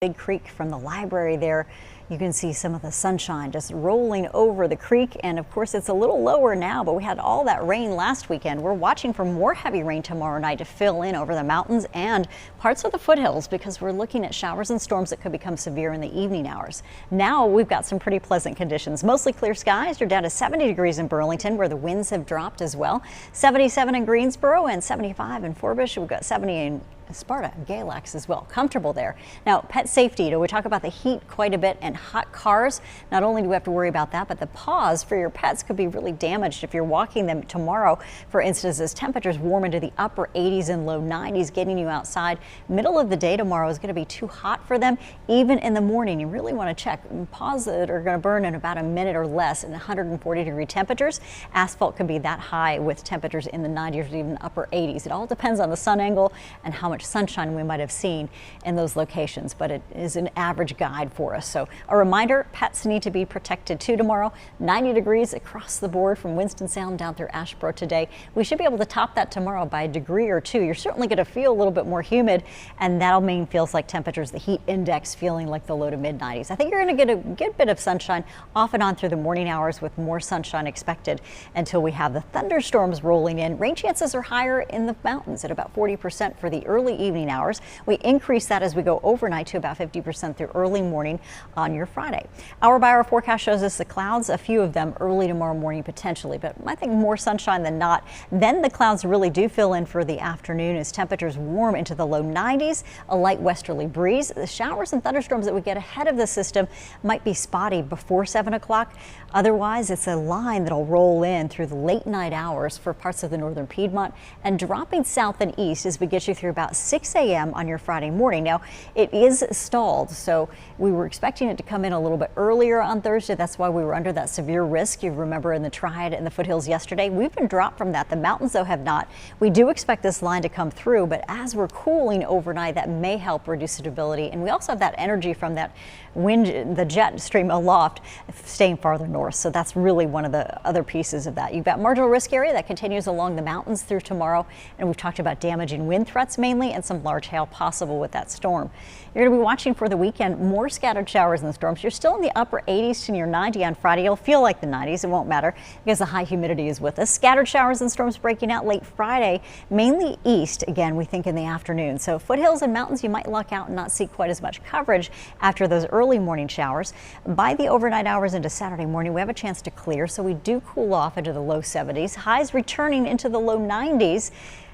Big Creek from the library there. You can see some of the sunshine just rolling over the creek, and of course it's a little lower now, but we had all that rain last weekend. We're watching for more heavy rain tomorrow night to fill in over the mountains and parts of the foothills because we're looking at showers and storms that could become severe in the evening hours. Now we've got some pretty pleasant conditions. Mostly clear skies. You're down to 70 degrees in Burlington where the winds have dropped as well. 77 in Greensboro and 75 in Forbush. We've got 70 in Sparta and Galax as well. Comfortable there. Now, pet safety. We talk about the heat quite a bit and hot cars. Not only do we have to worry about that, but the paws for your pets could be really damaged if you're walking them tomorrow. For instance, as temperatures warm into the upper 80s and low 90s, getting you outside. Middle of the day tomorrow is going to be too hot for them. Even in the morning, you really want to check paws that are going to burn in about a minute or less in 140-degree temperatures. Asphalt can be that high with temperatures in the 90s or even upper 80s. It all depends on the sun angle and how much sunshine we might have seen in those locations, but it is an average guide for us. So a reminder, pets need to be protected too tomorrow. 90 degrees across the board from Winston-Salem down through Asheboro today. We should be able to top that tomorrow by a degree or two. You're certainly going to feel a little bit more humid, and that'll mean feels like temperatures, the heat index feeling like the low to mid 90s. I think you're going to get a good bit of sunshine off and on through the morning hours with more sunshine expected until we have the thunderstorms rolling in. Rain chances are higher in the mountains at about 40% for the early evening hours. We increase that as we go overnight to about 50% through early morning on your Friday. Hour by hour forecast shows us the clouds, a few of them early tomorrow morning potentially, but I think more sunshine than not. Then the clouds really do fill in for the afternoon as temperatures warm into the low 90s, a light westerly breeze. The showers and thunderstorms that we get ahead of the system might be spotty before 7 o'clock. Otherwise, it's a line that'll roll in through the late night hours for parts of the northern Piedmont and dropping south and east as we get you through about 6 a.m. on your Friday morning. Now, it is stalled, so we were expecting it to come in a little bit earlier on Thursday. That's why we were under that severe risk. You remember in the Triad and the foothills yesterday. We've been dropped from that. The mountains, though, have not. We do expect this line to come through, but as we're cooling overnight, that may help reduce stability. And we also have that energy from that wind, the jet stream aloft, staying farther north. So that's really one of the other pieces of that. You've got marginal risk area that continues along the mountains through tomorrow. And we've talked about damaging wind threats mainly and some large hail possible with that storm. You're going to be watching for the weekend more scattered showers and storms. You're still in the upper 80s to near 90 on Friday. You'll feel like the 90s. It won't matter because the high humidity is with us. Scattered showers and storms breaking out late Friday, mainly east. Again, we think in the afternoon. So foothills and mountains, you might luck out and not see quite as much coverage after those early morning showers. By the overnight hours into Saturday morning, we have a chance to clear. So we do cool off into the low 70s. Highs returning into the low 90s.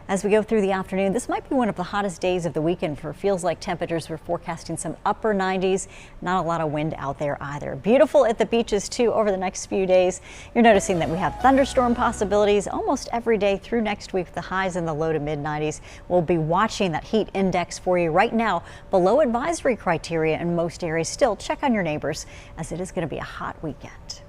As we go through the afternoon, this might be one of the hottest days of the weekend for feels like temperatures. We're forecasting some upper 90s, not a lot of wind out there either. Beautiful at the beaches too over the next few days. You're noticing that we have thunderstorm possibilities almost every day through next week. The highs in the low to mid 90s. We'll be watching that heat index for you right now below advisory criteria in most areas. Still check on your neighbors as it is going to be a hot weekend.